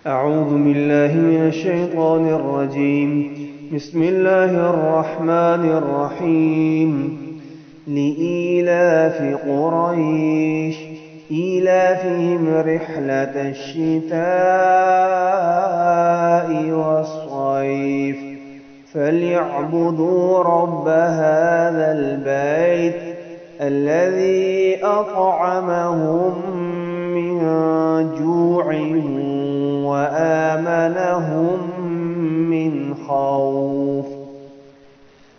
أعوذ بالله من الشيطان الرجيم. بسم الله الرحمن الرحيم. لإيلاف قريش إيلافهم رحلة الشتاء والصيف فليعبدوا رب هذا البيت الذي أطعمهم من جوع وآمنهم من خوف.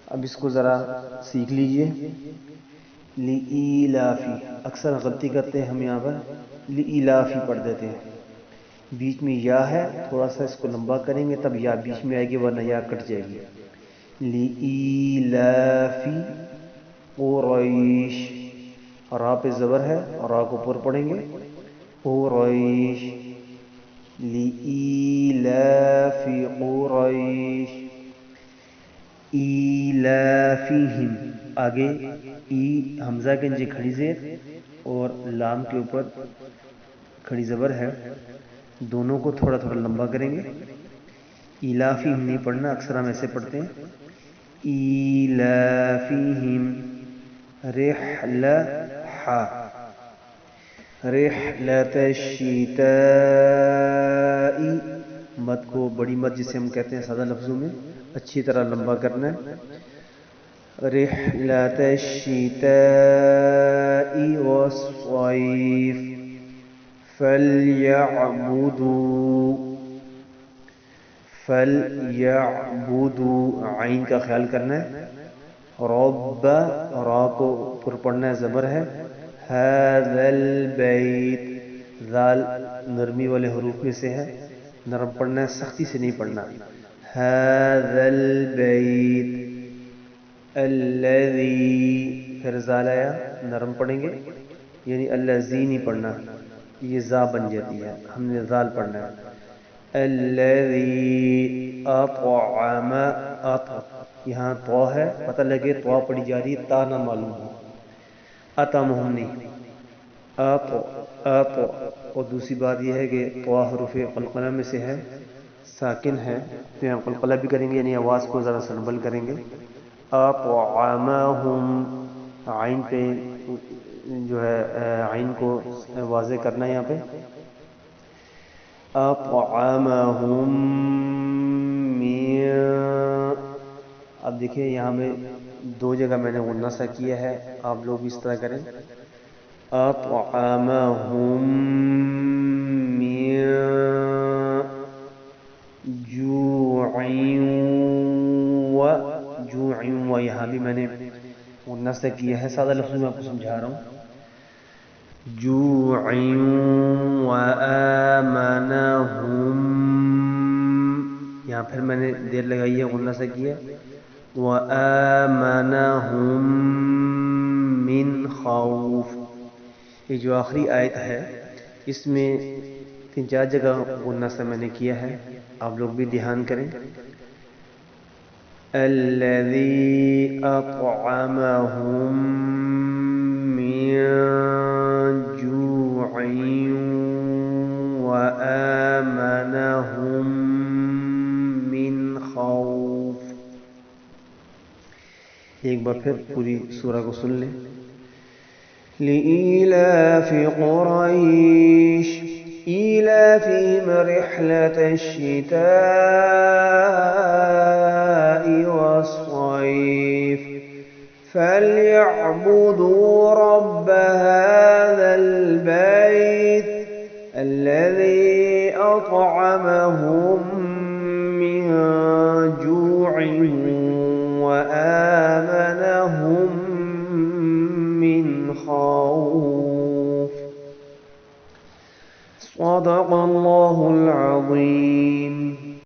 اب اس کو ذرا سیکھ لیجئے. لِإِيلَافِ اکثر غلطی کرتے ہیں ہم یہاں پر لِإِيلَافِ پڑھ دیتے ہیں. بیچ میں یا ہے، تھوڑا سا اس کو لمبا کریں گے تب یا بیچ میں آئے گی، ورنہ یا کٹ جائے گی. لِإِيلَافِ قریش، را پہ زبر ہے، را کو پر پڑھیں گے. قریش لِإِيلَافِ قریش ایلافہم. آگے ای حمزہ کے نیچے کھڑی زیر اور لام کے اوپر کھڑی زبر ہے، دونوں کو تھوڑا تھوڑا لمبا کریں گے. ایلافہم نہیں پڑھنا، اکثر ہم ایسے پڑھتے ہیں. ایلافہم رحلۃ الشتاء، مد کو بڑی مد جسے ہم کہتے ہیں سادہ لفظوں میں اچھی طرح لمبا کرنا ہے. رحلۃ الشتاء والصیف فلیعبدوا عین کا خیال کرنا ہے. رب، را کو پر پڑھنا ہے، زبر ہے. هذا البیت، ذال نرمی والے حروف میں سے ہے، نرم پڑھنا ہے، سختی سے نہیں پڑھنا. هذا البیت الذی، پھر ذال آیا، نرم پڑھیں گے، یعنی الذی نہیں پڑھنا، یہ ذا بن جاتی ہے، ہم نے ذال پڑھنا ہے. الذی اطعم، یہاں تو ہے، پتہ لگے تو پڑھی جا رہی ہے، تا نہ معلوم ہو. اطعمہم نہیں، اور دوسری بات یہ ہے کہ تو حروف قلقلہ میں سے ہے، ساکن ہے، تو یہاں قلقلہ بھی کریں گے، یعنی آواز کو ذرا سنبل کریں گے. اطعمہم، عین پہ جو ہے عین کو واضح کرنا ہے یہاں پہ. اطعمہم اب دیکھیں یہاں میں دو جگہ میں نے غنہ سا کیا ہے، آپ لوگ بھی اس طرح کریں. اطعمہم من جوع و، یہاں بھی میں نے غنہ سا کیا ہے، سادہ لفظوں میں آپ کو سمجھا رہا ہوں. جوع و آمنہم، یہاں پھر میں نے دیر لگائی ہے، غنہ سا کیا. وَآمَنَهُم مِّنْ خَوْفٍ، یہ جو آخری آیت ہے اس میں 3-4 جگہ غنہ سا میں نے کیا ہے، آپ لوگ بھی دھیان کریں. الَّذِي أَطْعَمَهُم مِّن جُوعٍ وَآمَنَهُم مِّنْ خَوْفٍ. ایک بار پھر پوری سورہ کو سن لیں. لِإِيلَافِ قُرَيْشٍ إِيلَافِهِمْ رِحْلَةَ الشِّتَاءِ وَالصَّيْفِ فَلْيَعْبُدُوا رَبَّ هَذَا الْبَيْتِ الَّذِي أَطْعَمَهُم مِّن جُوعٍ وَآمَنَهُم مِّن خوف. صدق اللہ العظیم.